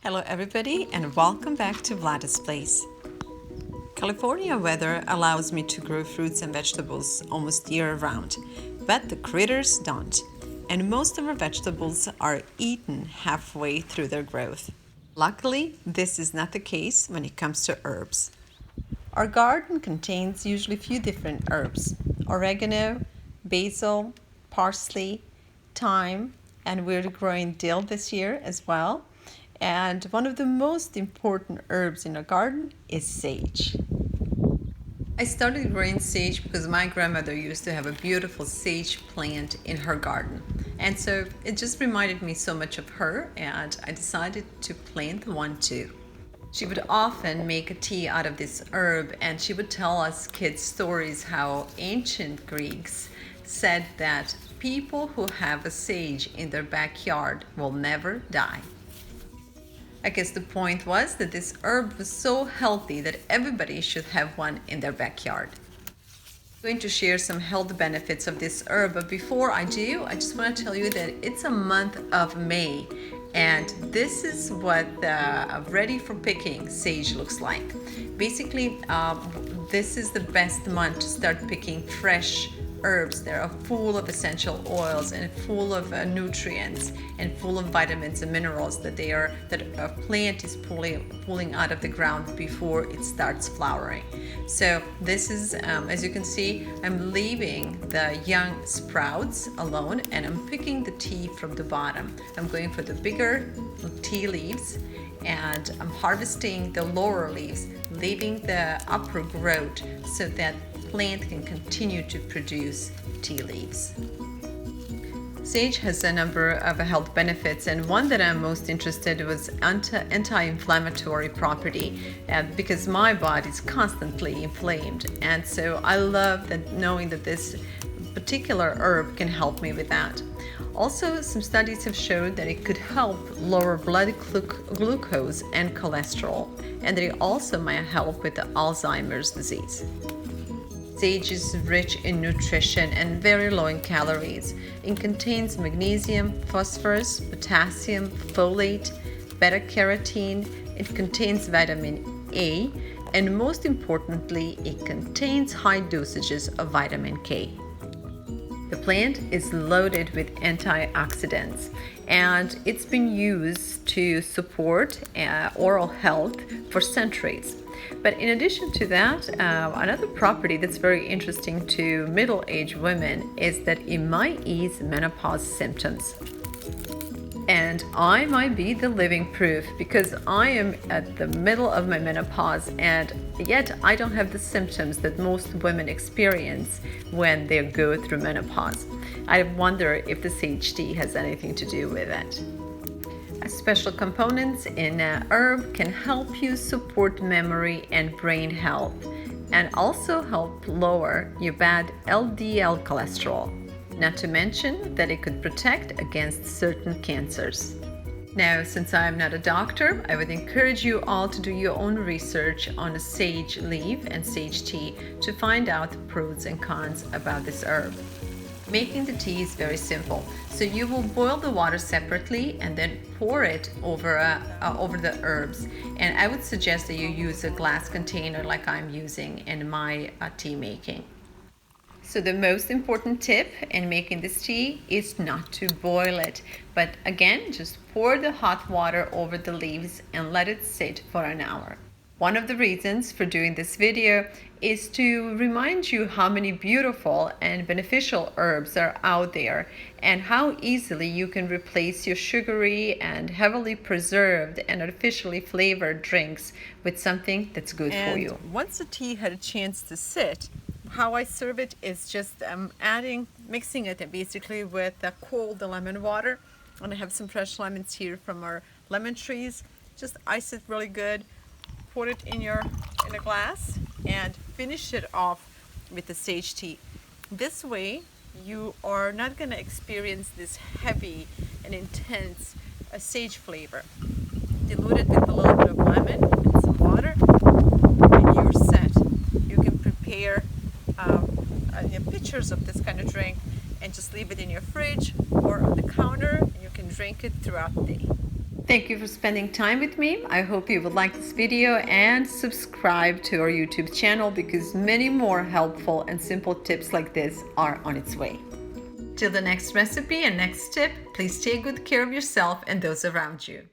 Hello everybody and welcome back to Vlad's Place. California weather allows me to grow fruits and vegetables almost year-round, but the critters don't, and most of our vegetables are eaten halfway through their growth. Luckily, this is not the case when it comes to herbs. Our garden contains usually a few different herbs: oregano, basil, parsley, thyme, and we're growing dill this year as well. And one of the most important herbs in our garden is sage. I started growing sage because my grandmother used to have a beautiful sage plant in her garden. And so it just reminded me so much of her, and I decided to plant one too. She would often make a tea out of this herb, and she would tell us kids stories how ancient Greeks said that people who have a sage in their backyard will never die. I guess the point was that this herb was so healthy that everybody should have one in their backyard. I'm going to share some health benefits of this herb, but before I do, I just want to tell you that it's a month of May, and this is what the ready for picking sage looks like. Basically, this is the best month to start picking fresh herbs that are full of essential oils and full of nutrients and full of vitamins and minerals that a plant is pulling out of the ground before it starts flowering. So this is, as you can see, I'm leaving the young sprouts alone and I'm picking the tea from the bottom. I'm going for the bigger tea leaves, and I'm harvesting the lower leaves, leaving the upper growth so that plant can continue to produce tea leaves. Sage has a number of health benefits, and one that I'm most interested in was anti-inflammatory property, because my body is constantly inflamed, and so I love that knowing that this particular herb can help me with that. Also, some studies have shown that it could help lower blood glucose and cholesterol, and that it also might help with the Alzheimer's disease. Sage is rich in nutrition and very low in calories. It contains magnesium, phosphorus, potassium, folate, beta-carotene. It contains vitamin A, and most importantly, it contains high dosages of vitamin K. The plant is loaded with antioxidants, and it's been used to support oral health for centuries. But in addition to that, another property that's very interesting to middle-aged women is that it might ease menopause symptoms. And I might be the living proof, because I am at the middle of my menopause, and yet I don't have the symptoms that most women experience when they go through menopause. I wonder if the sage tea has anything to do with it. Special components in herb can help you support memory and brain health, and also help lower your bad LDL cholesterol. Not to mention that it could protect against certain cancers. Now, since I am not a doctor, I would encourage you all to do your own research on a sage leaf and sage tea to find out the pros and cons about this herb. Making the tea is very simple. So you will boil the water separately and then pour it over the herbs. And I would suggest that you use a glass container like I'm using in my tea making. So the most important tip in making this tea is not to boil it, but again, just pour the hot water over the leaves and let it sit for an hour. One of the reasons for doing this video is to remind you how many beautiful and beneficial herbs are out there, and how easily you can replace your sugary and heavily preserved and artificially flavored drinks with something that's good for you. Once the tea had a chance to sit, how I serve it is just mixing it basically with cold lemon water. And I have some fresh lemons here from our lemon trees. Just ice it really good, pour it in a glass, and finish it off with the sage tea. This way, you are not going to experience this heavy and intense sage flavor. Dilute it with a little bit of lemon and some water, and you're set. You can prepare pitchers of this kind of drink and just leave it in your fridge or on the counter, and you can drink it throughout the day. Thank you for spending time with me. I hope you would like this video and subscribe to our YouTube channel because many more helpful and simple tips like this are on its way. Till the next recipe and next tip, please take good care of yourself and those around you.